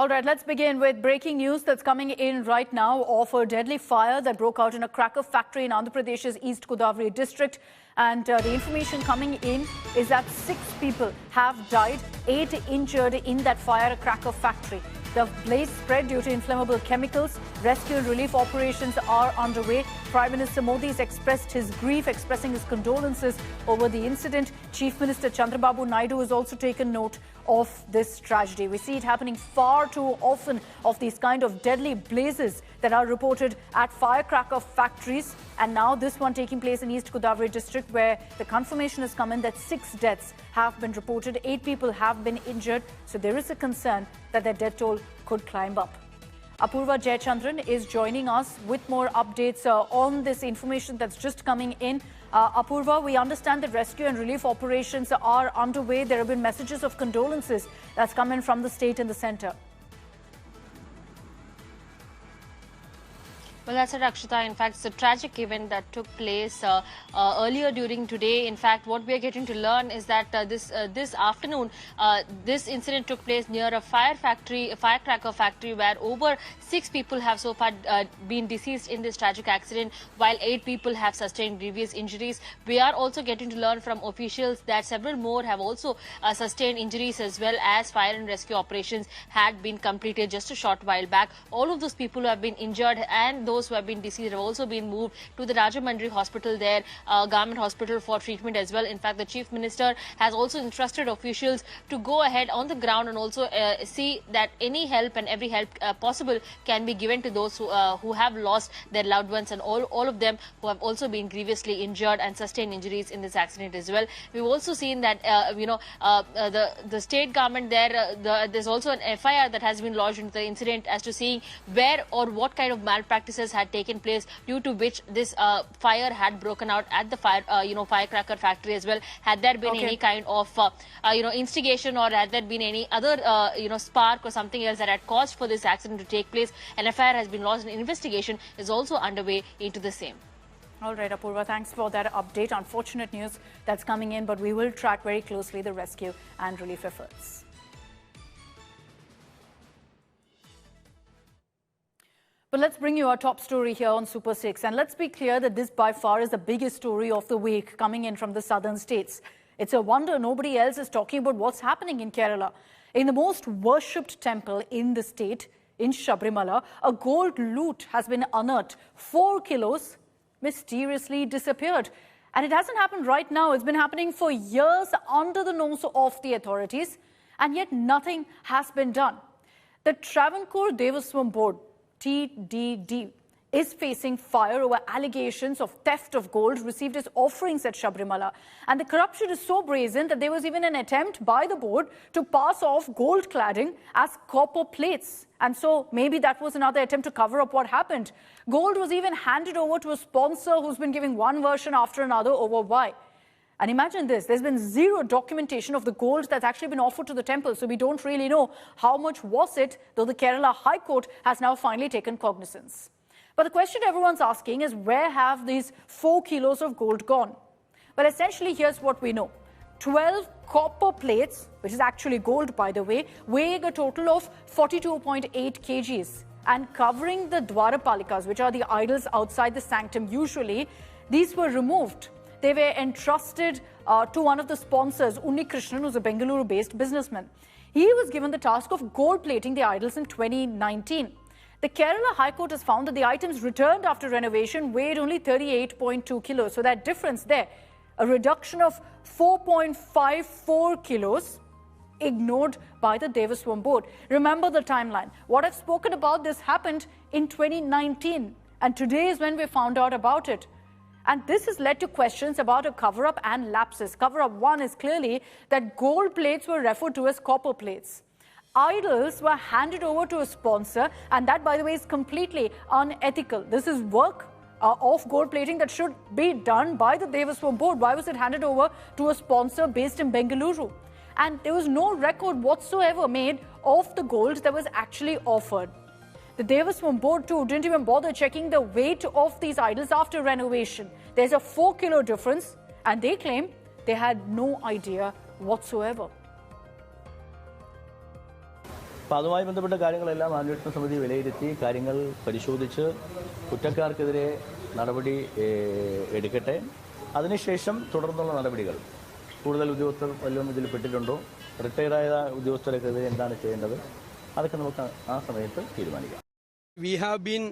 All right, let's begin with breaking news that's coming in right now of a deadly fire that broke out in a cracker factory in Andhra Pradesh's East Godavari district. And the information coming in is that 6 people have died, 8 injured in that fire, a cracker factory. The blaze spread due to inflammable chemicals. Rescue and relief operations are underway. Prime Minister Modi has expressed his grief, expressing his condolences over the incident. Chief Minister Chandrababu Naidu has also taken note of this tragedy. We see it happening far too often, of these kind of deadly blazes that are reported at firecracker factories. And now this one taking place in East Godavari district, where the confirmation has come in that 6 deaths have been reported. 8 people have been injured. So there is a concern that their death toll could climb up. Apurva Jayachandran is joining us with more updates on this information that's just coming in. Apurva, we understand that rescue and relief operations are underway. There have been messages of condolences that's come in from the state and the centre. Well, that's it, Akshita. In fact, it's a tragic event that took place earlier during today. In fact, what we are getting to learn is that this afternoon, this incident took place near a firecracker factory, where over 6 people have so far been deceased in this tragic accident, while 8 people have sustained grievous injuries. We are also getting to learn from officials that several more have also sustained injuries, as well as fire and rescue operations had been completed just a short while back. All of those people who have been injured and those who have been deceased have also been moved to the Rajahmundry Hospital there, Government Hospital, for treatment as well. In fact, the Chief Minister has also instructed officials to go ahead on the ground and also see that any help and every help possible can be given to those who have lost their loved ones, and all of them who have also been grievously injured and sustained injuries in this accident as well. We've also seen that the state government there, there's also an FIR that has been lodged into the incident as to seeing where or what kind of malpractices had taken place, due to which this fire had broken out at the firecracker factory as well. Had there been any kind of instigation, or had there been any other spark or something else that had caused for this accident to take place, an FIR has been lodged, and investigation is also underway into the same. All right, Apurva, thanks for that update. Unfortunate news that's coming in, but we will track very closely the rescue and relief efforts. But let's bring you our top story here on Super 6. And let's be clear that this by far is the biggest story of the week coming in from the southern states. It's a wonder nobody else is talking about what's happening in Kerala. In the most worshipped temple in the state, in Sabarimala, a gold loot has been unearthed. 4 kilos mysteriously disappeared. And it hasn't happened right now. It's been happening for years under the nose of the authorities. And yet nothing has been done. The Travancore Devaswam Board, TDD, is facing fire over allegations of theft of gold received as offerings at Sabarimala. And the corruption is so brazen that there was even an attempt by the board to pass off gold cladding as copper plates. And so maybe that was another attempt to cover up what happened. Gold was even handed over to a sponsor who's been giving one version after another over why. And imagine this, there's been zero documentation of the gold that's actually been offered to the temple. So we don't really know how much was it, though the Kerala High Court has now finally taken cognizance. But the question everyone's asking is, where have these 4 kilos of gold gone? Well, essentially, here's what we know. 12 copper plates, which is actually gold, by the way, weighing a total of 42.8 kgs. And covering the Dwarapalikas, which are the idols outside the sanctum usually, these were removed. They were entrusted to one of the sponsors, Unni Krishnan, who's a Bengaluru-based businessman. He was given the task of gold plating the idols in 2019. The Kerala High Court has found that the items returned after renovation weighed only 38.2 kilos. So that difference there, a reduction of 4.54 kilos, ignored by the Devaswam Board. Remember the timeline. What I've spoken about, this happened in 2019. And today is when we found out about it. And this has led to questions about a cover-up and lapses. Cover-up one is clearly that gold plates were referred to as copper plates. Idols were handed over to a sponsor, and that, by the way, is completely unethical. This is work of gold plating that should be done by the Devaswam Board. Why was it handed over to a sponsor based in Bengaluru? And there was no record whatsoever made of the gold that was actually offered. The Devaswam Board too didn't even bother checking the weight of these idols after renovation. There's a 4 kilo difference, and they claim they had no idea whatsoever. അപ്പോൾ അതുമായി ബന്ധപ്പെട്ട കാര്യങ്ങളെല്ലാം അന്വേഷണ സമിതി വിലയിരുത്തി കാര്യങ്ങൾ പരിശോധിച്ച് കുറ്റക്കാർക്കെതിരെ നടപടി എടുക്കട്ടെ. അതിനുശേഷം തുടർന്നുള്ള നടപടികൾ കൂടുതൽ ഉദ്യോഗസ്ഥർ വല്ലതും ഇതിൽ പെട്ടിട്ടുണ്ടോ, റിട്ടയർഡായ ഉദ്യോഗസ്ഥർക്കെതിരെ എന്താണ് ചെയ്യേണ്ടത്, അതൊക്കെ നമുക്ക് ആ സമയത്ത് തീരുമാനിക്കാം. We have been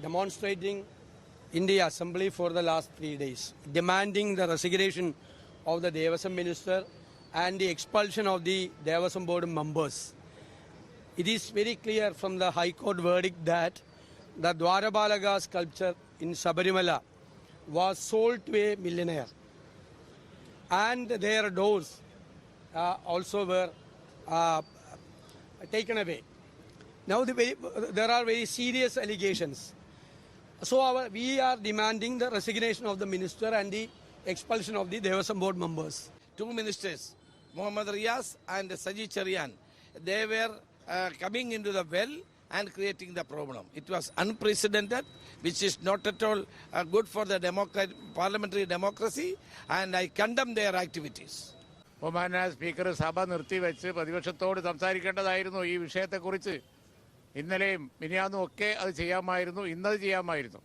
demonstrating in the assembly for the last 3 days, demanding the resignation of the Devasam minister and the expulsion of the Devasam board members. It is very clear from the High Court verdict that the Dwarabalaga sculpture in Sabarimala was sold to a millionaire, and their doors also were taken away. Now there are very serious allegations. So we are demanding the resignation of the minister and the expulsion of the Devasam board members. Two ministers, Muhammad Riyas and Saji Charian, they were coming into the well and creating the problem. It was unprecedented, which is not at all good for the parliamentary democracy, and I condemn their activities. ബഹുമാന്യ speaker സഭ നിർത്തിവെച്ച് പ്രതിപക്ഷത്തോട് സംസാരിക്കേണ്ടതായിരുന്നു ഈ വിഷയത്തെക്കുറിച്ച്. ഇന്നലെയും മിനിയാന്നും ഒക്കെ അത് ചെയ്യാമായിരുന്നു, ഇന്നത് ചെയ്യാമായിരുന്നു.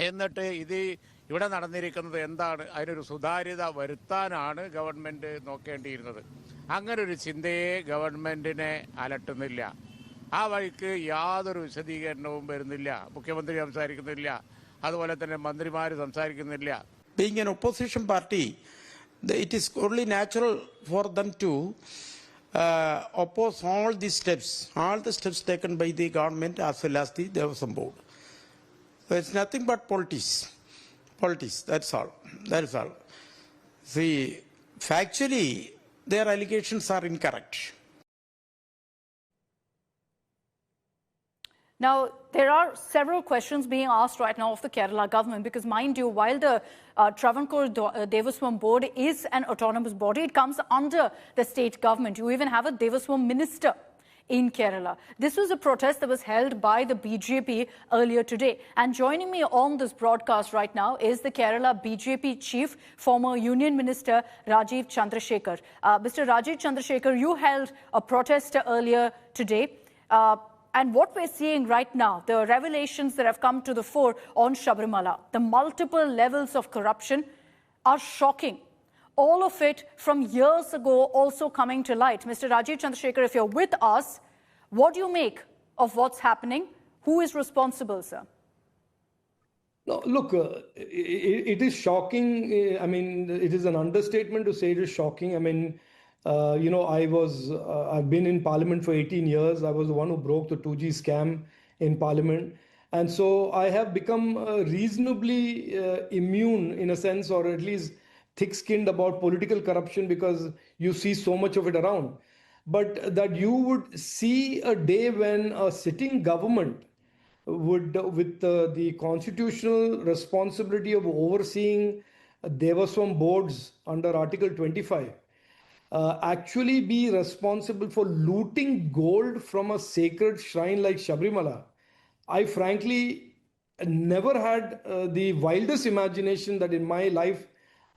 എന്നിട്ട് ഇവിടെ നടന്നിരിക്കുന്നത് എന്താണ്? അതിനൊരു സുതാര്യത വരുത്താനാണ് ഗവൺമെൻറ് നോക്കേണ്ടിയിരുന്നത്. അങ്ങനൊരു ചിന്തയെ ഗവൺമെൻറ്റിനെ അലട്ടുന്നില്ല. ആ വഴിക്ക് യാതൊരു വിശദീകരണവും വരുന്നില്ല. മുഖ്യമന്ത്രി സംസാരിക്കുന്നില്ല, അതുപോലെ തന്നെ മന്ത്രിമാർ സംസാരിക്കുന്നില്ല. Being an opposition party, it is only natural for them to oppose all the steps taken by the government as well as the Devasam board. So it's nothing but politics, that's all. See, factually, their allegations are incorrect. Now, there are several questions being asked right now of the Kerala government because, mind you, while the Travancore Devaswam board is an autonomous body, it comes under the state government. You even have a Devaswam minister in Kerala. This was a protest that was held by the BJP earlier today. And joining me on this broadcast right now is the Kerala BJP chief, former Union Minister Rajiv Chandrasekhar. Mr. Rajiv Chandrasekhar, you held a protest earlier today. And what we're seeing right now, the revelations that have come to the fore on Sabarimala, the multiple levels of corruption are shocking. All of it from years ago also coming to light. Mr. Rajiv Chandrasekhar, if you're with us, what do you make of what's happening? Who is responsible, sir? No, look, it is shocking. I mean, it is an understatement to say it is shocking. I mean, I've been in Parliament for 18 years. I was the one who broke the 2G scam in Parliament. And so I have become reasonably immune in a sense, or at least thick-skinned about political corruption because you see so much of it around. But that you would see a day when a sitting government would, with the constitutional responsibility of overseeing Devaswam boards under Article 25, actually be responsible for looting gold from a sacred shrine like Sabarimala. I frankly never had the wildest imagination that in my life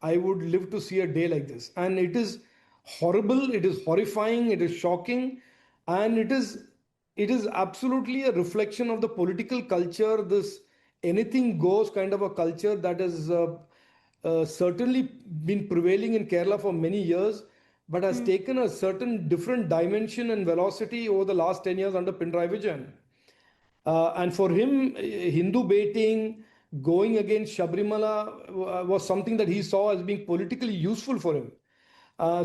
I would live to see a day like this. And it is horrible, it is horrifying, it is shocking, and it is absolutely a reflection of the political culture, this anything goes kind of a culture that has certainly been prevailing in Kerala for many years, but has taken a certain different dimension and velocity over the last 10 years under Pinarayi Vijayan. And for him, Hindu baiting, going against Sabarimala was something that he saw as being politically useful for him.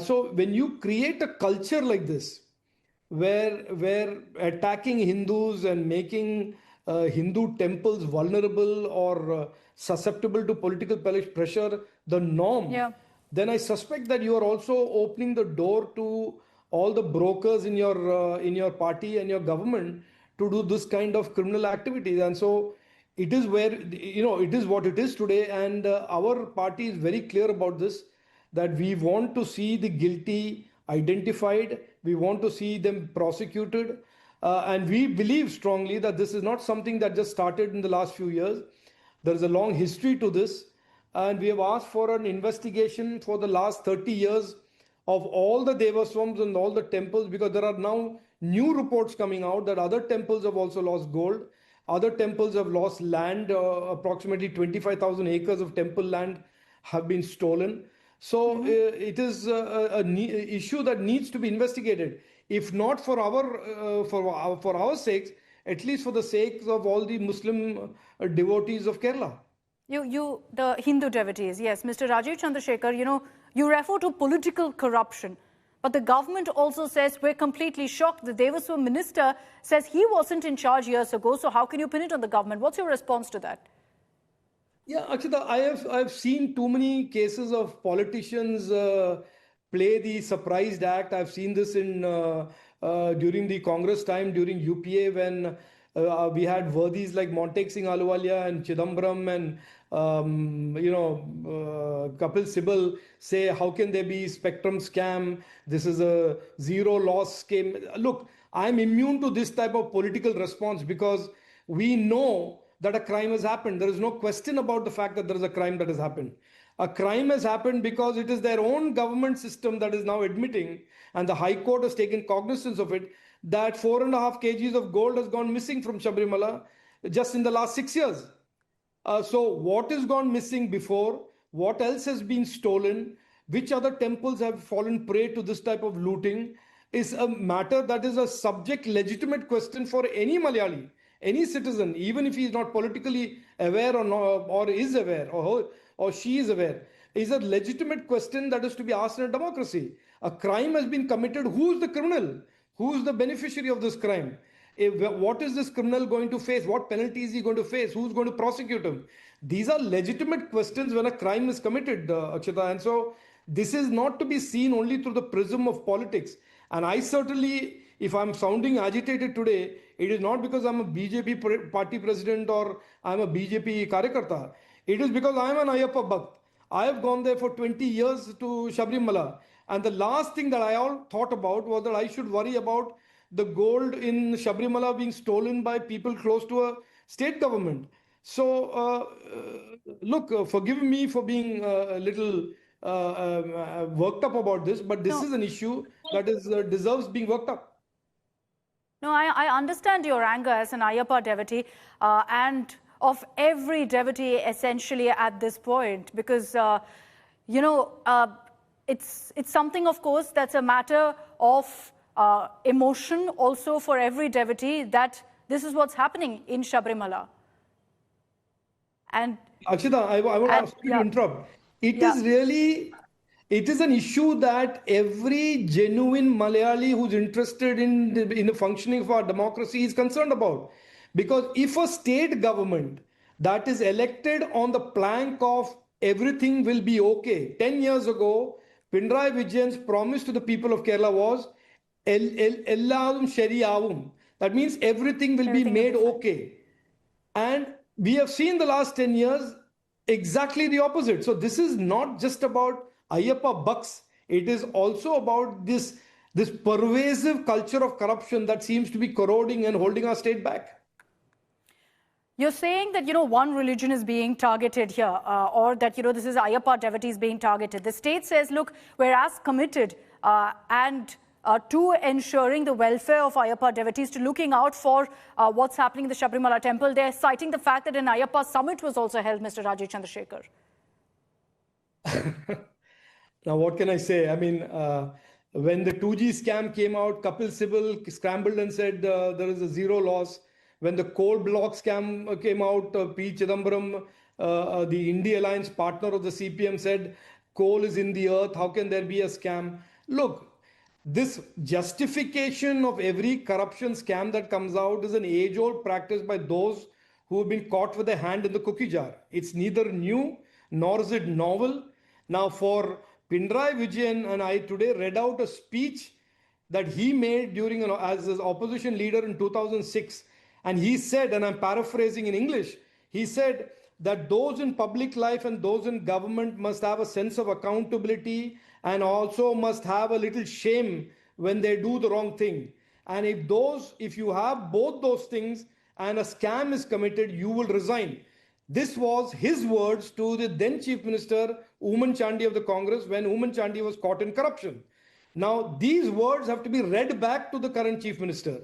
So when you create a culture like this, where attacking Hindus and making Hindu temples vulnerable or susceptible to political pressure the norm, then I suspect that you are also opening the door to all the brokers in your party and your government to do this kind of criminal activities. And so it is where, it is what it is today. And our party is very clear about this, that we want to see the guilty identified. We want to see them prosecuted. And we believe strongly that this is not something that just started in the last few years. There is a long history to this. And we have asked for an investigation for the last 30 years of all the devaswams and all the temples, because there are now new reports coming out that other temples have also lost gold. Other temples have lost land, approximately 25,000 acres of temple land have been stolen. So it is an issue that needs to be investigated. If not for our sakes, at least for the sake of all the Muslim devotees of Kerala. The Hindu devotees, yes. Mr. Rajiv Chandrasekhar, you refer to political corruption, but the government also says we're completely shocked. The Devaswam minister says he wasn't in charge years ago, so how can you pin it on the government? What's your response to that? Yeah, Akshita, I've seen too many cases of politicians play the surprised act. I've seen this in during the Congress time, during UPA, when we had worthies like Montek Singh Ahluwalia and Chidambaram and Kapil Sibal say, how can there be spectrum scam? This is a zero loss scheme. Look, I'm immune to this type of political response because we know that a crime has happened. There is no question about the fact that there is a crime that has happened. A crime has happened because it is their own government system that is now admitting, and the High Court has taken cognizance of it, that 4.5 kgs of gold has gone missing from Sabarimala just in the last 6 years. So what has gone missing before? What else has been stolen? Which other temples have fallen prey to this type of looting is a matter that is a subject legitimate question for any Malayali. Any citizen, even if he is not politically aware or is aware or she is aware, is a legitimate question that is to be asked in a democracy. A crime has been committed. Who is the criminal? Who is the beneficiary of this crime? What is this criminal going to face? What penalty is he going to face? Who's going to prosecute him? These are legitimate questions when a crime is committed, Akshita. And so this is not to be seen only through the prism of politics. And I certainly, if I'm sounding agitated today, it is not because I'm a BJP party president or I'm a BJP Karyakarta. It is because I'm an Ayyappa Bhakt. I have gone there for 20 years to Sabarimala. And the last thing that I all thought about was that I should worry about the gold in Sabarimala being stolen by people close to a state government. So, look, forgive me for being a little worked up about this, but this is an issue that deserves being worked up. No, I understand your anger as an Ayyappa devotee and of every devotee essentially at this point, because, it's something, of course, that's a matter of emotion also for every devotee, that this is what's happening in Sabarimala. And Akshita, I want to ask you to interrupt. It is an issue that every genuine Malayali who's interested in the functioning of our democracy is concerned about. Because if a state government that is elected on the plank of everything will be okay, 10 years ago, Pinarayi Vijayan's promise to the people of Kerala was, Ellavum Shariyavum. That means everything will be made okay. And we have seen the last 10 years exactly the opposite. So this is not just about Ayyappa Bhakts. It is also about this pervasive culture of corruption that seems to be corroding and holding our state back. You're saying that, one religion is being targeted here, or that, this is Ayyappa devotees being targeted. The state says, look, we're as committed to ensuring the welfare of Ayyappa devotees, to looking out for what's happening in the Sabarimala temple. They're citing the fact that an Ayyappa summit was also held, Mr. Rajiv Chandrasekhar. Now, what can I say? I mean, when the 2G scam came out, Kapil Sibal scrambled and said there is a zero loss. When the coal block scam came out, P. Chidambaram, the India Alliance partner of the CPM, said coal is in the earth. How can there be a scam? Look, this justification of every corruption scam that comes out is an age-old practice by those who have been caught with their hand in the cookie jar. It's neither new nor is it novel. Now, for Pinarayi Vijayan, and I today read out a speech that he made during as his opposition leader in 2006. And he said, and I'm paraphrasing in English, he said that those in public life and those in government must have a sense of accountability and also must have a little shame when they do the wrong thing. And if you have both those things and a scam is committed, you will resign. This was his words to the then Chief Minister, Oomen Chandy of the Congress, when Oomen Chandy was caught in corruption. Now, these words have to be read back to the current chief minister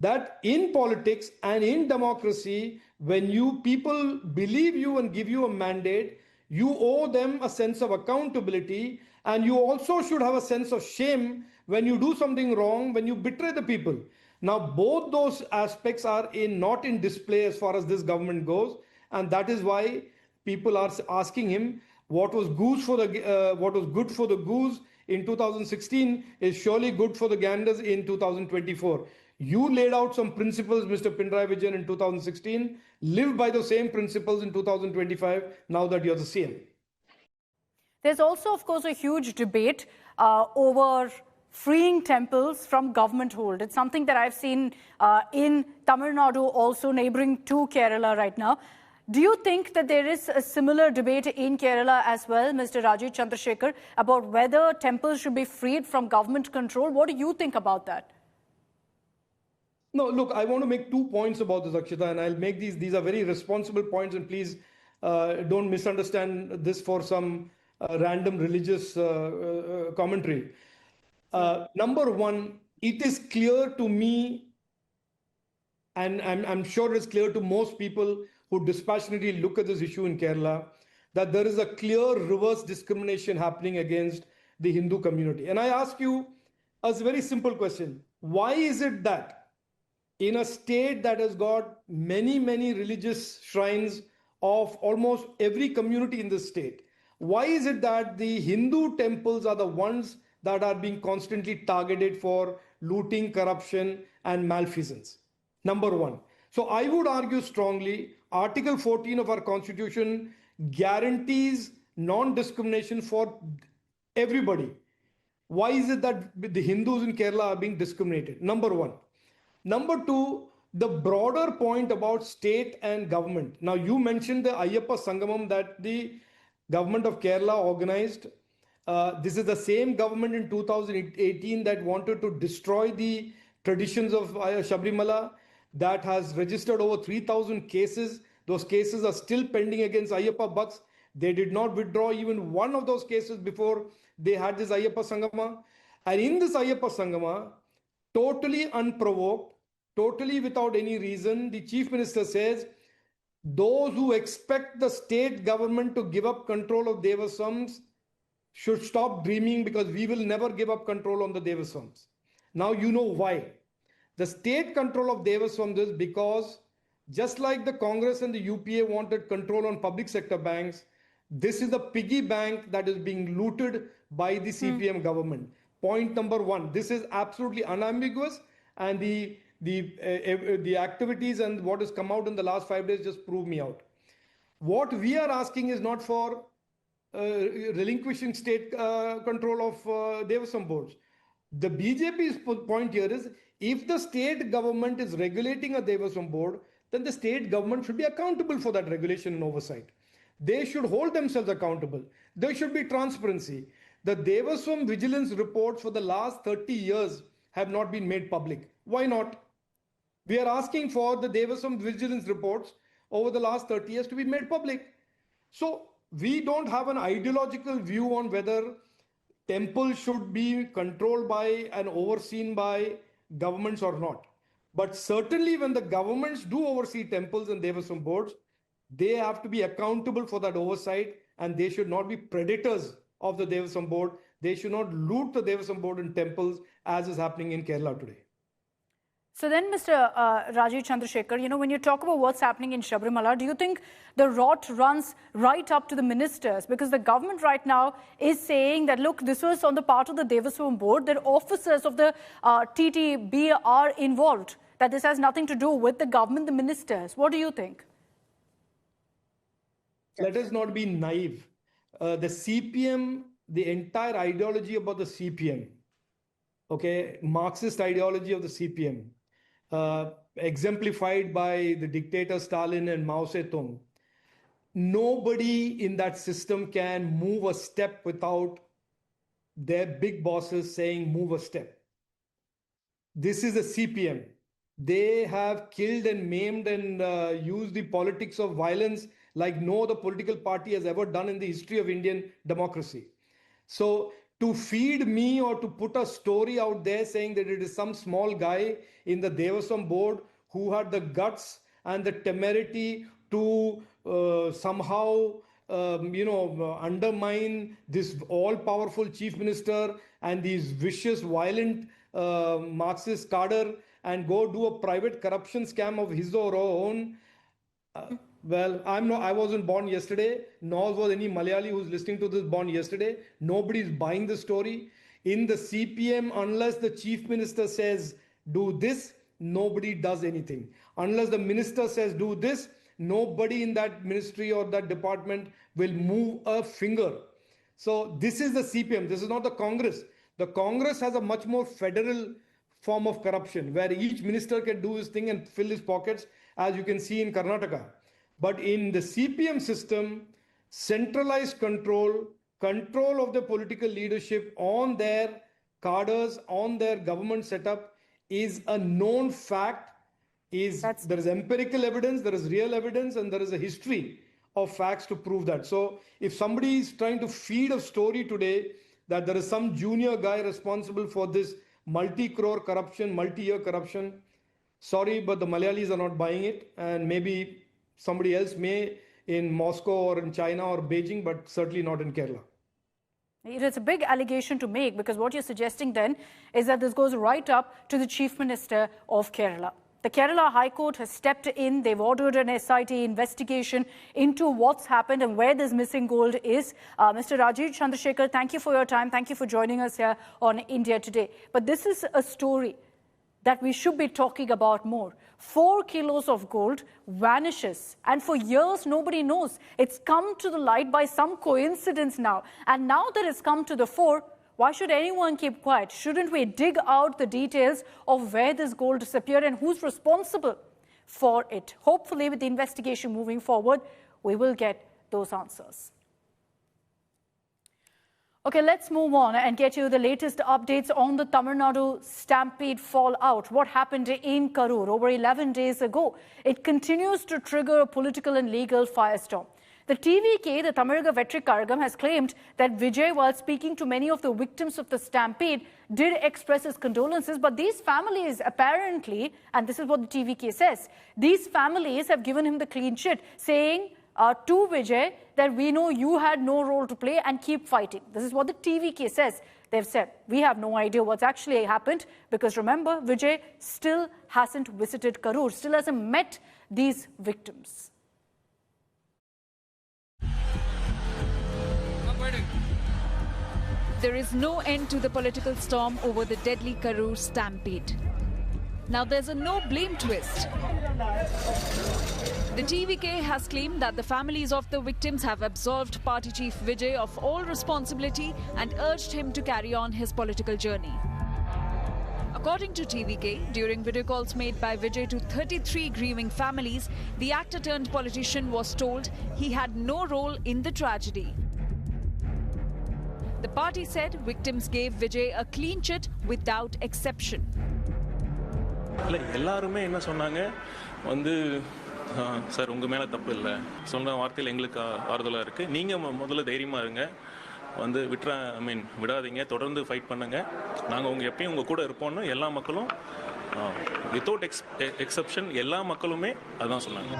that in politics and in democracy, when you people believe you and give you a mandate, you owe them a sense of accountability, and you also should have a sense of shame when you do something wrong, when you betray the people. Now, both those aspects are not in display as far as this government goes, and that is why people are asking him what was what was good for the goose in 2016 is surely good for the ganders in 2024. You laid out some principles, Mr. Pinarayi Vijayan, in 2016. Live by the same principles in 2025, now that you're the CM. There's also, of course, a huge debate over freeing temples from government hold. It's something that I've seen in Tamil Nadu, also neighboring to Kerala right now. Do you think that there is a similar debate in Kerala as well, Mr. Rajiv Chandrasekhar, about whether temples should be freed from government control? What do you think about that? No, look, I want to make 2 points about this, Akshita, and I'll make these are very responsible points, and please don't misunderstand this for some random religious commentary. Number one, it is clear to me, and I'm sure it's clear to most people who dispassionately look at this issue in Kerala, that there is a clear reverse discrimination happening against the Hindu community. And I ask you a very simple question. Why is it that in a state that has got many, many religious shrines of almost every community in the state, why is it that the Hindu temples are the ones that are being constantly targeted for looting, corruption, and malfeasance? Number one. So I would argue strongly, Article 14 of our Constitution guarantees non-discrimination for everybody. Why is it that the Hindus in Kerala are being discriminated? Number one. Number two, the broader point about state and government. Now, you mentioned the Ayyappa Sangamam that the government of Kerala organized. This is the same government in 2018 that wanted to destroy the traditions of Sabarimala, that has registered over 3,000 cases. Those cases are still pending against Ayyappa Bhakts. They did not withdraw even one of those cases before they had this Ayyappa Sangama. And in this Ayyappa Sangama, totally unprovoked, totally without any reason, the chief minister says, those who expect the state government to give up control of Devaswams should stop dreaming, because we will never give up control on the Devaswams. Now you know why. The state control of Devaswams is because, just like the Congress and the UPA wanted control on public sector banks, this is the piggy bank that is being looted by the CPM government. Point number one, this is absolutely unambiguous, and the activities and what has come out in the last 5 days just prove me out. What we are asking is not for relinquishing state control of Devaswam boards. The BJP's point here is, if the state government is regulating a Devaswam board, then the state government should be accountable for that regulation and oversight. They should hold themselves accountable. There should be transparency. The Devaswam vigilance reports for the last 30 years have not been made public. Why not? We are asking for the Devaswam vigilance reports over the last 30 years to be made public. So we don't have an ideological view on whether temples should be controlled by and overseen by governments or not. But certainly when the governments do oversee temples and Devaswam boards, they have to be accountable for that oversight, and they should not be predators of the Devaswam board. They should not loot the Devaswam board in temples, as is happening in Kerala today. So then, Mr. Rajiv Chandrasekhar, when you talk about what's happening in Sabarimala, do you think the rot runs right up to the ministers? Because the government right now is saying that, look, this was on the part of the Devaswam board, that officers of the TTB are involved, that this has nothing to do with the government, the ministers. What do you think? Let us not be naive. The CPM, the entire ideology about the CPM, okay, Marxist ideology of the CPM, exemplified by the dictator Stalin and Mao Zedong, nobody in that system can move a step without their big bosses saying move a step. This is a CPM. They have killed and maimed and used the politics of violence like no other political party has ever done in the history of Indian democracy. So to feed me or to put a story out there saying that it is some small guy in the Devasam board who had the guts and the temerity to somehow undermine this all-powerful chief minister and these vicious, violent Marxist cadre and go do a private corruption scam of his or her own. Well, I wasn't born yesterday, nor was any Malayali who's listening to this born yesterday. Nobody's buying the story. In the CPM, unless the chief minister says, do this, nobody does anything. Unless the minister says, do this, nobody in that ministry or that department will move a finger. So this is the CPM. This is not the Congress. The Congress has a much more federal form of corruption where each minister can do his thing and fill his pockets, as you can see in Karnataka. But in the CPM system, centralized control of the political leadership on their cadres, on their government setup is a known fact. There is empirical evidence, there is real evidence, and there is a history of facts to prove that. So if somebody is trying to feed a story today that there is some junior guy responsible for this multi-crore corruption, multi-year corruption, sorry, but the Malayalis are not buying it, and maybe somebody else may in Moscow or in China or Beijing, but certainly not in Kerala. It's a big allegation to make, because what you're suggesting then is that this goes right up to the Chief Minister of Kerala. The Kerala High Court has stepped in. They've ordered an SIT investigation into what's happened and where this missing gold is. Mr. Rajiv Chandrasekhar, thank you for your time. Thank you for joining us here on India Today. But this is a story that we should be talking about more. 4 kilos of gold vanishes, and for years nobody knows. It's come to the light by some coincidence now. And now that it's come to the fore, why should anyone keep quiet? Shouldn't we dig out the details of where this gold disappeared and who's responsible for it? Hopefully, with the investigation moving forward, we will get those answers. Okay, let's move on and get you the latest updates on the Tamil Nadu Stampede fallout. What happened in Karur over 11 days ago? It continues to trigger a political and legal firestorm. The TVK, the Tamilga Vetri Karagam, has claimed that Vijay, while speaking to many of the victims of the Stampede, did express his condolences. But these families apparently, and this is what the TVK says, these families have given him the clean sheet, saying to Vijay that we know you had no role to play and keep fighting. This is what the TVK says. They've said, we have no idea what's actually happened, because remember, Vijay still hasn't visited Karur, still hasn't met these victims. There is no end to the political storm over the deadly Karur Stampede. Now there's a no-blame twist. The TVK has claimed that the families of the victims have absolved Party Chief Vijay of all responsibility and urged him to carry on his political journey. According to TVK, during video calls made by Vijay to 33 grieving families, the actor-turned-politician was told he had no role in the tragedy. The party said victims gave Vijay a clean chit without exception. எல்லாருமே என்ன சொன்னாங்க வந்து sir உங்க மேல தப்பு இல்ல சொன்ன வார்த்தையில எங்களுக்கு ஆறுதலா இருக்கு நீங்க முதல்ல தைரியமா இருங்க வந்து விடாதீங்க தொடர்ந்து ஃபைட் பண்ணுங்க நாங்க உங்க எப்பவும் உங்க கூட இருப்போம்னு எல்லா மக்களும் without exception எல்லா மக்களுமே அதான் சொன்னாங்க.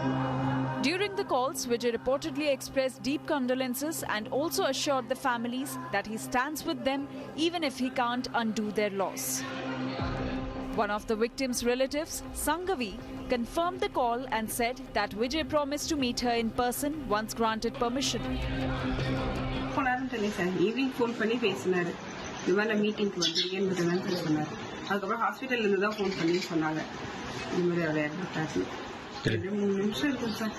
During the calls, Vijay reportedly expressed deep condolences and also assured the families that he stands with them even if he can't undo their loss. One of the victims' relatives, Sangavi, confirmed the call and said that Vijay promised to meet her in person once granted permission. Evening phone பண்ணி பேசினாரு. இவன மீட்டிங்க்கு வந்தீங்கன்னு சொன்னாரு. அதுக்கப்புறம் ஹாஸ்பிட்டல்ல இருந்து தான் ஃபோன் பண்ணி சொன்னாங்க. இந்த மாதிரி அவரை அட்மிட் ஆச்சு. 3 நிமிஷம் இருக்கும் சார்.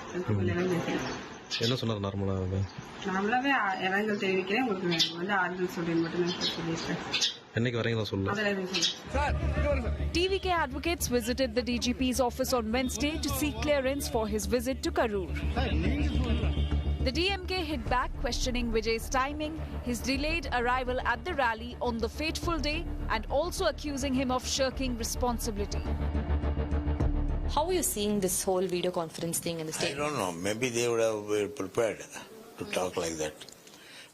என்ன சொன்னார் நார்மலாவே? நார்மலாவே இரங்கல் தெரிவிக்கிறேன் உங்களுக்கு வந்து ஆறுதல் சொல்றேன்னு மட்டும் நான் சொல்லிட்டேன். என்னைக்கு வரீங்களா சொல்லுங்க. TVK advocates visited the DGP's office on Wednesday to seek clearance for his visit to Karur. The DMK hit back, questioning Vijay's timing, his delayed arrival at the rally on the fateful day, and also accusing him of shirking responsibility. How are you seeing this whole video conference thing in the state? I don't know. Maybe they would have been prepared to talk like that.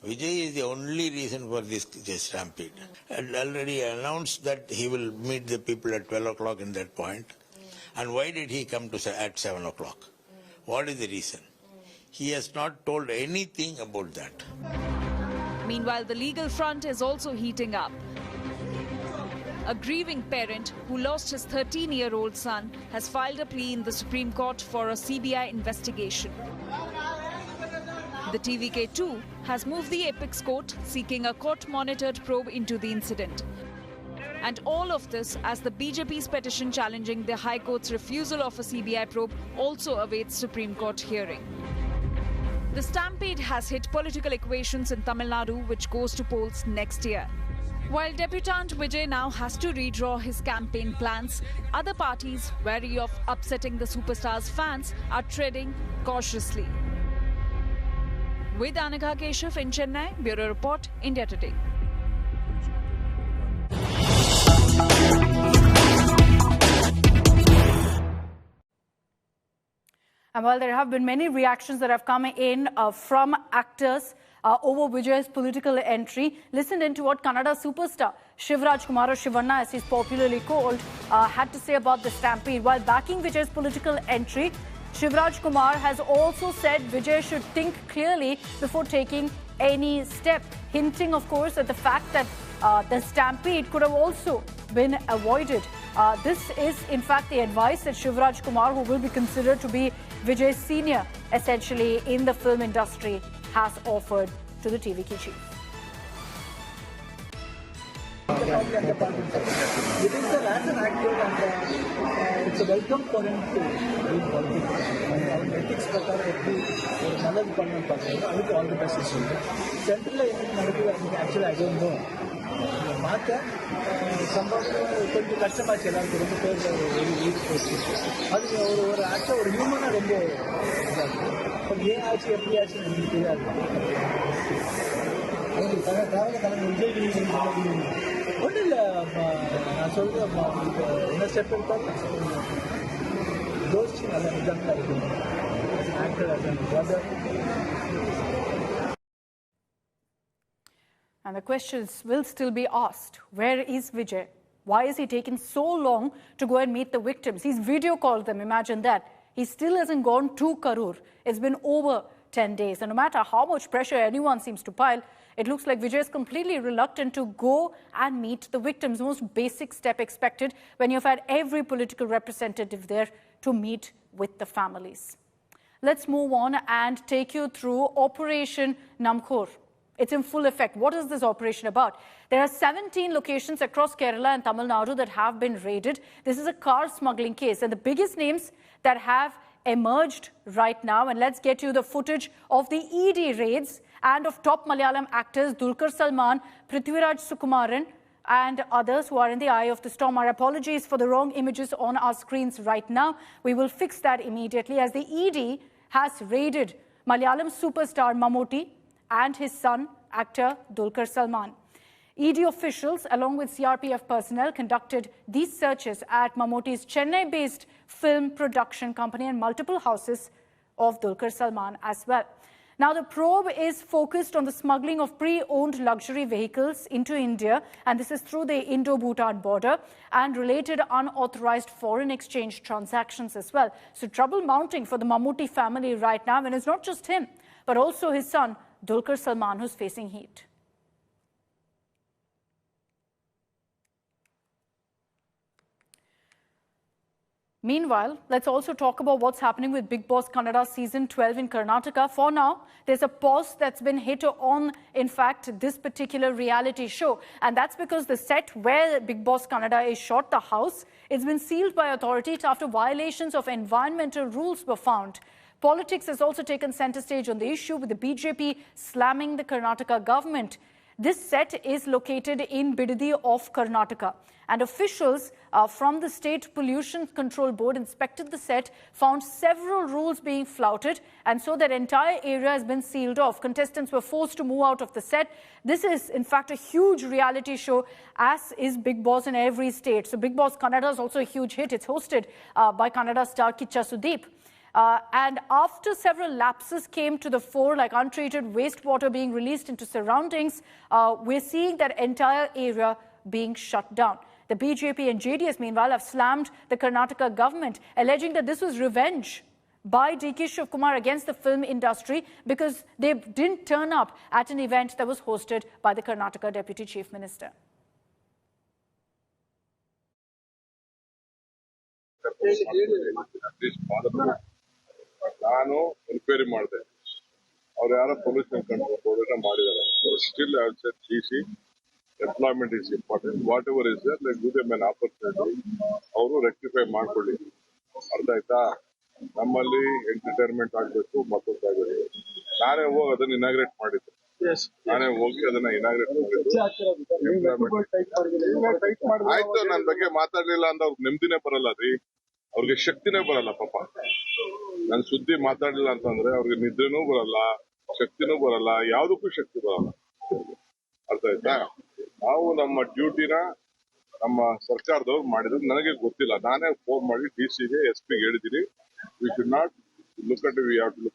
Vijay is the only reason for this stampede. And already announced that he will meet the people at 12 o'clock in that point. And why did he come to at 7 o'clock? What is the reason? He has not told anything about that. Meanwhile, the legal front is also heating up. A grieving parent who lost his 13-year-old son has filed a plea in the Supreme Court for a CBI investigation. The TVK too has moved the apex court, seeking a court-monitored probe into the incident. And all of this as the BJP's petition challenging the High Court's refusal of a CBI probe also awaits Supreme Court hearing. The stampede has hit political equations in Tamil Nadu, which goes to polls next year. While debutant Vijay now has to redraw his campaign plans, other parties, wary of upsetting the superstar's fans, are treading cautiously. With Anagha Keshav in Chennai, Bureau Report, India Today. And while there have been many reactions that have come in from actors over Vijay's political entry, listen into what Kannada superstar Shivraj Kumar, or Shivanna as he's popularly called, had to say about the stampede. While backing Vijay's political entry, Shivraj Kumar has also said Vijay should think clearly before taking any step, hinting, of course, at the fact that the stampede could have also been avoided. This is, in fact, the advice that Shivraj Kumar, who will be considered to be Vijay's senior, essentially, in the film industry, has offered to the TVK chief. It is as an actor, and it's a welcome for him to do politics. And ethics all the best. Central actually, I don't know. கொஞ்சம் கஷ்டமாச்சு எல்லாருக்கும் ரொம்ப பேர் அது ஒரு ஆக்சுவலாக ஒரு ஹியூமனாக ரொம்ப இதாகும் ஏன் ஆச்சு எப்படி ஆச்சு எனக்கு தெரியாது விஜய் ஒன்றும் இல்லை நான் சொல்கிறேன் என்ன ஸ்டெப் எடுத்தாலும் யோசிச்சு நல்ல நிஜாங்க இருக்கும் actor And the questions will still be asked. Where is Vijay? Why is he taking so long to go and meet the victims? He's video called them, imagine that. He still hasn't gone to Karur. It's been over 10 days. And no matter how much pressure anyone seems to pile, it looks like Vijay is completely reluctant to go and meet the victims. Most basic step expected when you've had every political representative there to meet with the families. Let's move on and take you through Operation Namkhor. It's in full effect. What is this operation about? There are 17 locations across Kerala and Tamil Nadu that have been raided. This is a car smuggling case. And the biggest names that have emerged right now, and let's get you the footage of the ED raids and of top Malayalam actors Dulquer Salmaan, Prithviraj Sukumaran, and others who are in the eye of the storm. Our apologies for the wrong images on our screens right now. We will fix that immediately as the ED has raided Malayalam superstar Mammootty and his son, actor Dulquer Salmaan. ED officials, along with CRPF personnel, conducted these searches at Mammootty's Chennai-based film production company and multiple houses of Dulquer Salmaan as well. Now, the probe is focused on the smuggling of pre-owned luxury vehicles into India, and this is through the Indo-Bhutan border, and related unauthorized foreign exchange transactions as well. So trouble mounting for the Mammootty family right now, and it's not just him, but also his son, Dulquer Salmaan, who's facing heat. Meanwhile, let's also talk about what's happening with Bigg Boss Kannada Season 12 in Karnataka. For now, there's a pause that's been hit on, in fact, this particular reality show. And that's because the set where Bigg Boss Kannada is shot, the house, it's been sealed by authorities after violations of environmental rules were found. Politics has also taken center stage on the issue, with the BJP slamming the Karnataka government. This set is located in Bidadi of Karnataka. And officials from the State Pollution Control Board inspected the set, found several rules being flouted, and so that entire area has been sealed off. Contestants were forced to move out of the set. This is, in fact, a huge reality show, as is Bigg Boss in every state. So Bigg Boss Kannada is also a huge hit. It's hosted by Kannada star Kicha Sudeep. And after several lapses came to the fore, like untreated wastewater being released into surroundings, we're seeing that entire area being shut down. The BJP and JDS, meanwhile, have slammed the Karnataka government, alleging that this was revenge by D.K. Shivkumar against the film industry because they didn't turn up at an event that was hosted by the Karnataka Deputy Chief Minister. ನಾನು enquiry ಮಾಡಿದೆ ಅವ್ರು ಯಾರೋ pollution control board ಮಾಡಿದ್ದಾರೆ still I will say DC employment is important whatever is there like give them an opportunity ಅವರು rectify ಮಾಡ್ಕೊಳ್ಳಿ ಅರ್ಥ ಆಯ್ತಾ ನಮ್ಮಲ್ಲಿ ಎಂಟರ್ಟೈನ್ಮೆಂಟ್ ಆಗ್ಬೇಕು ಮತ್ತೊಂದಾಗಬೇಕು ನಾನೇ ಹೋಗಿ ಅದನ್ನ ಇನಾಗ್ರೇಟ್ ಮಾಡಿದ್ದೆ ನಾನೇ ಹೋಗಿ ಅದನ್ನ ಇನಾಗ್ರೇಟ್ ಮಾಡಿದ್ದೆ ಆಯ್ತು ನನ್ನ ಬಗ್ಗೆ ಮಾತಾಡ್ಲಿಲ್ಲ ಅಂತ ಅವ್ರಿಗೆ ನೆಮ್ಮದಿನೇ ಬರಲ್ಲ ರೀ ಅವ್ರಿಗೆ ಶಕ್ತಿನೇ ಬರಲ್ಲ ಪಾಪ ನನ್ ಸುದ್ದಿ ಮಾತಾಡ್ಲಿಲ್ಲ ಅಂತಂದ್ರೆ ಅವ್ರಿಗೆ ನಿದ್ರೆನೂ ಬರಲ್ಲ ಶಕ್ತಿನೂ ಬರಲ್ಲ ಯಾವ್ದಕ್ಕೂ ಶಕ್ತಿ ಬರಲ್ಲ ಅರ್ಥ ಆಯ್ತಾ ನಾವು ನಮ್ಮ ಡ್ಯೂಟಿನ ನಮ್ಮ ಸರ್ಕಾರದವ್ರು ಮಾಡಿದ್ರು ನನಗೆ ಗೊತ್ತಿಲ್ಲ ನಾನೇ ಫೋನ್ ಮಾಡಿ ಡಿಸಿಗೆ ಎಸ್ಪಿಗೆ ಹೇಳಿದೀನಿ we should not look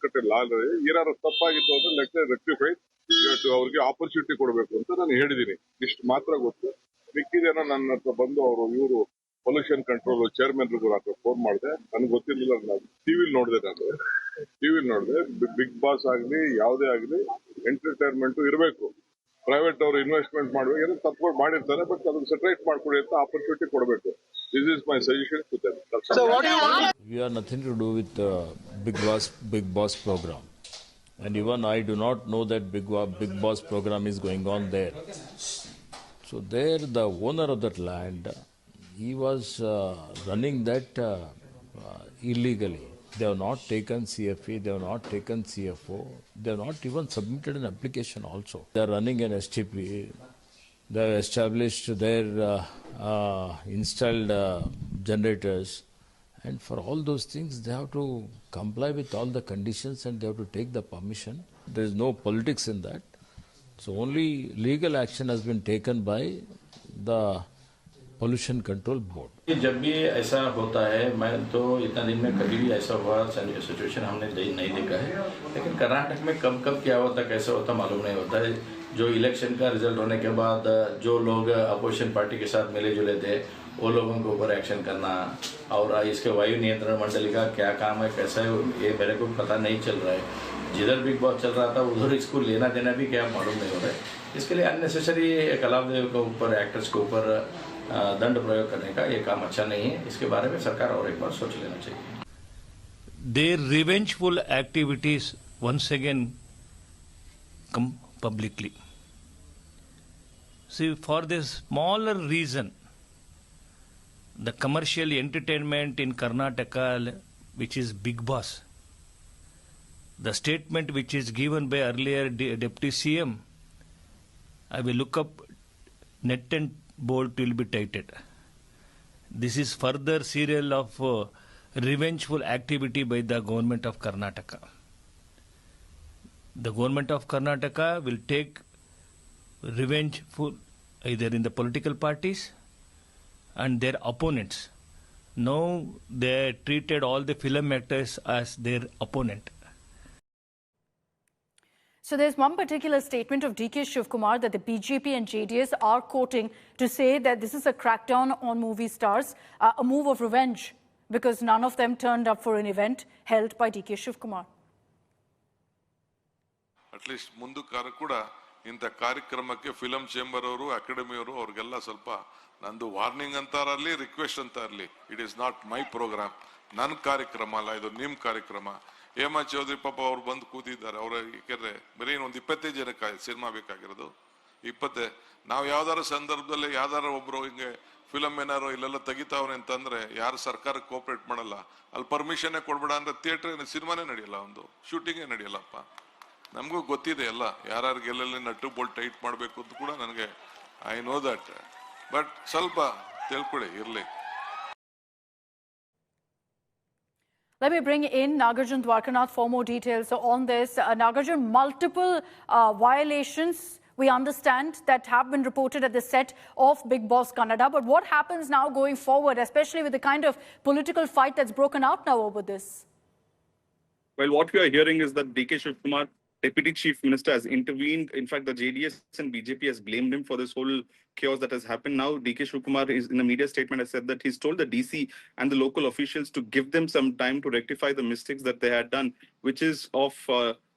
at law ಏನಾದ್ರು ತಪ್ಪಾಗಿತ್ತು ಅಂದ್ರೆ ಲೆಟ್ ರೆಕ್ಟಿಫೈ ಅವ್ರಿಗೆ ಆಪರ್ಚುನಿಟಿ ಕೊಡಬೇಕು ಅಂತ ನಾನು ಹೇಳಿದೀನಿ ಇಷ್ಟು ಮಾತ್ರ ಗೊತ್ತು ಮಿಕ್ಕಿದೇನೋ ನನ್ನ ಹತ್ರ ಬಂದು ಅವರು ಇವರು ಪೊಲ್ಯೂಷನ್ ಕಂಟ್ರೋಲ್ ಚೇರ್ಮನ್ ಫೋನ್ ಮಾಡಿದೆ ನನ್ಗೆ ಗೊತ್ತಿರ್ಲಿಲ್ಲ ನಾನು ಟಿವಿಲಿ ನೋಡಿದೆ ಬಿಗ್ ಬಾಸ್ ಆಗ್ಲಿ ಯಾವುದೇ ಆಗ್ಲಿ ಎಂಟರ್ಟೈನ್ಮೆಂಟ್ ಇರಬೇಕು ಪ್ರೈವೇಟ್ ಅವರು ಇನ್ವೆಸ್ಟ್ಮೆಂಟ್ ಮಾಡಬೇಕು ಏನೋ ತಪ್ಪುಗಳು ಮಾಡಿರ್ತಾರೆ ಬಟ್ ಅದನ್ನ ಸೆಟರೇಟ್ ಮಾಡ್ಕೊಡಿ ಅಂತ ಆಪರ್ಚುನಿಟಿ ಕೊಡಬೇಕು this is my suggestion to them. We have nothing to do with Bigg Boss program, and even I do not know that Bigg Boss program is going on there. So there, the owner of that land, he was running that illegally. They have not taken CFE, they have not taken CFO, they have not even submitted an application also. They are running an STP, they have established their installed generators, and for all those things they have to comply with all the conditions and they have to take the permission. There is no politics in that. So only legal action has been taken by the Pollution Control Board. जब भी ऐसा होता है मैं तो इतना दिन में कभी भी ऐसा हुआ सिचुएशन हमने नहीं देखा है लेकिन कर्नाटक में कब क्या होता कैसे होता मालूम नहीं होता है। जो इलेक्शन का रिजल्ट होने के बाद जो लोग अपोजिशन पार्टी के साथ मिले जुले थे वो लोगों के ऊपर एक्शन करना और इसके वायु नियंत्रण मंडली का क्या काम है कैसा है ये मेरे को पता नहीं चल रहा है। जिधर बिग बॉस चल रहा था उधर इसको लेना देना भी क्या मालूम नहीं हो रहा है। इसके लिए अननेसेसरी कलादेव के ऊपर एक्टर्स के ऊपर दंड प्रयोग करने का ये काम अच्छा नहीं है। इसके बारे में सरकार और एक बार सोच लेना चाहिए। Their revengeful activities once again come publicly. See, for this smaller reason, the commercial entertainment in Karnataka, which is Bigg Boss, the statement which is given by earlier Deputy CM, I will look up net and bolt will be tightened. This is further serial of revengeful activity by the government of Karnataka. The government of Karnataka will take revengeful either in the political parties and their opponents. Now they treated all the film actors as their opponent. So there's one particular statement of D.K. Shivkumar that the BJP and JDS are quoting to say that this is a crackdown on movie stars, a move of revenge, because none of them turned up for an event held by D.K. Shivkumar. At least ಮುಂದೆ ಕೂಡ ಇಂಥ ಕಾರ್ಯಕ್ರಮಕ್ಕೆ film chamber ಅವರು academy ಅವರು ಅವ್ರಿಗೆಲ್ಲ ಸ್ವಲ್ಪ ನಂದು warning ಅಂತಾರಲಿ request ಅಂತ ಇರಲಿ it is not my programme ನನ್ನ ಕಾರ್ಯಕ್ರಮ ಅಲ್ಲ ಇದು ನಿಮ್ಮ ಕಾರ್ಯಕ್ರಮ. ಹೇಮಾ ಚೌಧರಿ ಪಾಪ ಅವ್ರು ಬಂದು ಕೂತಿದ್ದಾರೆ ಅವ್ರ ಯಾಕಂದ್ರೆ ಬರೀ ಒಂದು 25 ಜನಕ್ಕೆ ಸಿನಿಮಾ ಬೇಕಾಗಿರೋದು 20 ನಾವು ಯಾವ್ದಾರ ಸಂದರ್ಭದಲ್ಲಿ ಯಾವ್ದಾರ ಒಬ್ರು ಹಿಂಗೆ ಫಿಲಮ್ ಏನಾರು ಇಲ್ಲೆಲ್ಲ ತೆಗಿತಾವ್ರೆ ಅಂತಂದ್ರೆ ಯಾರು ಸರ್ಕಾರಕ್ಕೆ ಕೋಆಪರೇಟ್ ಮಾಡಲ್ಲ ಅಲ್ಲಿ ಪರ್ಮಿಷನ್ನೇ ಕೊಡ್ಬೇಡ ಅಂದ್ರೆ ಥಿಯೇಟರ್ ಸಿನಿಮಾನೇ ನಡೆಯಲ್ಲ ಒಂದು ಶೂಟಿಂಗೇ ನಡೆಯಲ್ಲಪ್ಪ. ನಮಗೂ ಗೊತ್ತಿದೆ ಎಲ್ಲ ಯಾರ್ಯಾರಿಗೆ ಎಲ್ಲೆಲ್ಲಿ ನಟ್ಟು ಬೋಲ್ಟ್ ಟೈಟ್ ಮಾಡಬೇಕು ಅಂತ ಕೂಡ ನನಗೆ ಐ ನೋ ದಟ್ ಬಟ್ ಸ್ವಲ್ಪ ತಿಳ್ಕೊಳ್ಳಿ ಇರಲಿ. Let me bring in Nagarjun Dwarkanath for more details on this. Nagarjun, multiple violations we understand that have been reported at the set of Bigg Boss Kannada. But what happens now going forward, especially with the kind of political fight that's broken out now over this? Well, what we are hearing is that DK Shivkumar, Deputy Chief Minister, has intervened. In fact, the JDS and BJP has blamed him for this whole chaos that has happened. Now, DK Shivkumar is in a media statement has said that he's told the DC and the local officials to give them some time to rectify the mistakes that they had done, which is of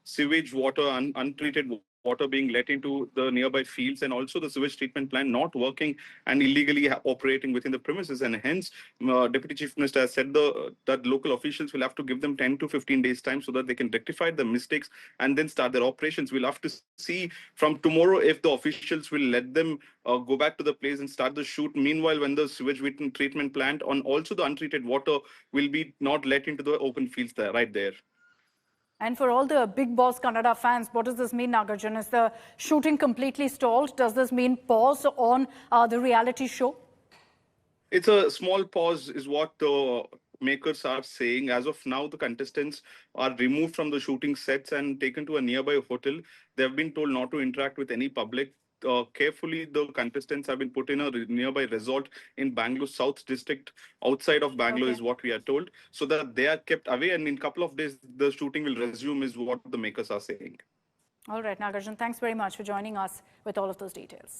sewage water, untreated water being let into the nearby fields, and also the sewage treatment plant not working and illegally operating within the premises. And hence, Deputy Chief Minister has said that local officials will have to give them 10 to 15 days time so that they can rectify the mistakes and then start their operations. We'll have to see from tomorrow if the officials will let them go back to the place and start the shoot. Meanwhile, when the sewage treatment plant and also the untreated water will be not let into the open fields there, right there. And for all the Bigg Boss Kannada fans, what does this mean, Nagarjun? Is the shooting completely stalled? Does this mean pause on the reality show? It's a small pause is what the makers are saying. As of now, the contestants are removed from the shooting sets and taken to a nearby hotel. They have been told not to interact with any public. Carefully, the contestants have been put in a nearby resort in Bangalore South District, outside of Bangalore, is what we are told, so that they are kept away. And in a couple of days, the shooting will resume, is what the makers are saying. All right, Nagarjun, thanks very much for joining us with all of those details.